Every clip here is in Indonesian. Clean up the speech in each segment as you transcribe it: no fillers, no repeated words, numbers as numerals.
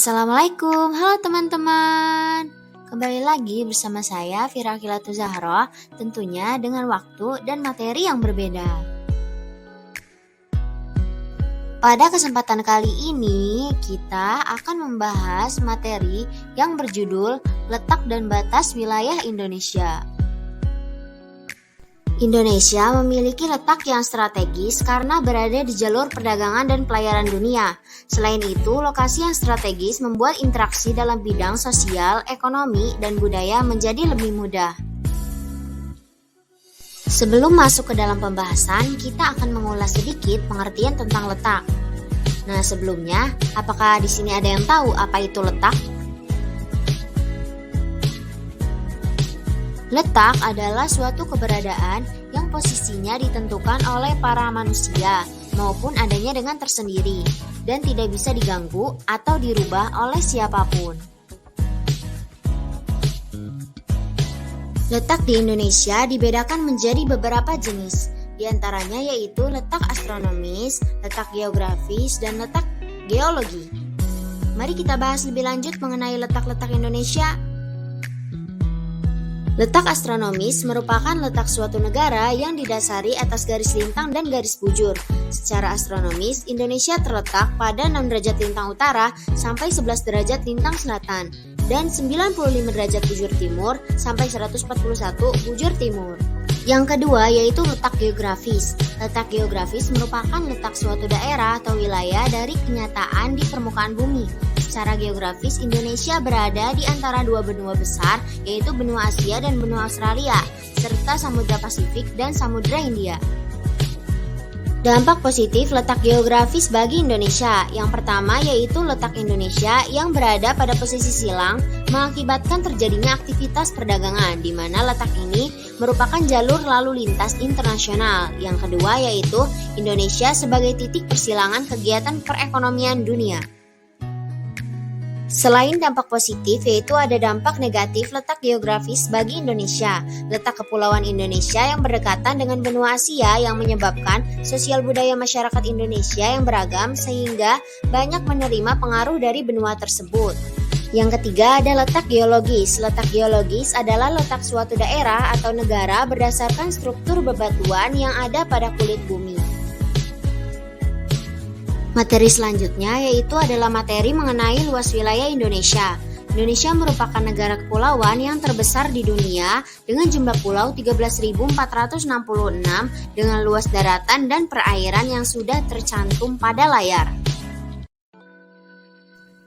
Assalamualaikum, halo teman-teman. Kembali lagi bersama saya Fira Akilatu Zahra, tentunya dengan waktu dan materi yang berbeda. Pada kesempatan kali ini, kita akan membahas materi yang berjudul Letak dan Batas Wilayah Indonesia. Indonesia memiliki letak yang strategis karena berada di jalur perdagangan dan pelayaran dunia. Selain itu, lokasi yang strategis membuat interaksi dalam bidang sosial, ekonomi, dan budaya menjadi lebih mudah. Sebelum masuk ke dalam pembahasan, kita akan mengulas sedikit pengertian tentang letak. Nah, sebelumnya, apakah di sini ada yang tahu apa itu letak? Letak adalah suatu keberadaan yang posisinya ditentukan oleh para manusia maupun adanya dengan tersendiri dan tidak bisa diganggu atau dirubah oleh siapapun. Letak di Indonesia dibedakan menjadi beberapa jenis, di antaranya yaitu letak astronomis, letak geografis, dan letak geologi. Mari kita bahas lebih lanjut mengenai letak-letak Indonesia. Letak astronomis merupakan letak suatu negara yang didasari atas garis lintang dan garis bujur. Secara astronomis, Indonesia terletak pada 6 derajat lintang utara sampai 11 derajat lintang selatan dan 95 derajat bujur timur sampai 141 bujur timur. Yang kedua yaitu letak geografis. Letak geografis merupakan letak suatu daerah atau wilayah dari kenyataan di permukaan bumi. Secara geografis, Indonesia berada di antara dua benua besar, yaitu benua Asia dan benua Australia, serta Samudra Pasifik dan Samudra Hindia. Dampak positif letak geografis bagi Indonesia. Yang pertama yaitu letak Indonesia yang berada pada posisi silang mengakibatkan terjadinya aktivitas perdagangan, di mana letak ini merupakan jalur lalu lintas internasional. Yang kedua yaitu Indonesia sebagai titik persilangan kegiatan perekonomian dunia. Selain dampak positif, yaitu ada dampak negatif letak geografis bagi Indonesia. Letak kepulauan Indonesia yang berdekatan dengan benua Asia yang menyebabkan sosial budaya masyarakat Indonesia yang beragam sehingga banyak menerima pengaruh dari benua tersebut. Yang ketiga ada letak geologis. Letak geologis adalah letak suatu daerah atau negara berdasarkan struktur bebatuan yang ada pada kulit bumi. Materi selanjutnya yaitu adalah materi mengenai luas wilayah Indonesia. Indonesia merupakan negara kepulauan yang terbesar di dunia dengan jumlah pulau 13.466 dengan luas daratan dan perairan yang sudah tercantum pada layar.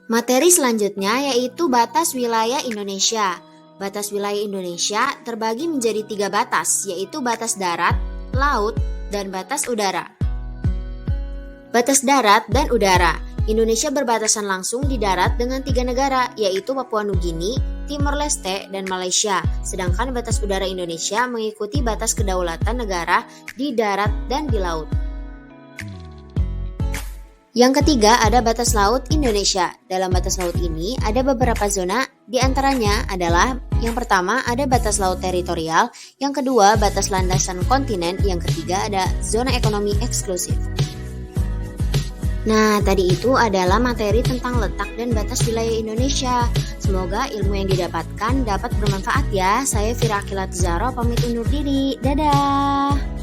Materi selanjutnya yaitu batas wilayah Indonesia. Batas wilayah Indonesia terbagi menjadi 3 batas, yaitu batas darat, laut, dan batas udara. Batas darat dan udara. Indonesia berbatasan langsung di darat dengan 3 negara, yaitu Papua Nugini, Timor Leste, dan Malaysia. Sedangkan batas udara Indonesia mengikuti batas kedaulatan negara di darat dan di laut. Yang ketiga ada batas laut Indonesia. Dalam batas laut ini ada beberapa zona, di antaranya adalah yang pertama ada batas laut teritorial, yang kedua batas landasan kontinen, yang ketiga ada zona ekonomi eksklusif. Nah, tadi itu adalah materi tentang letak dan batas wilayah Indonesia. Semoga ilmu yang didapatkan dapat bermanfaat ya. Saya Fira Akilatu Zahra pamit undur diri. Dadah!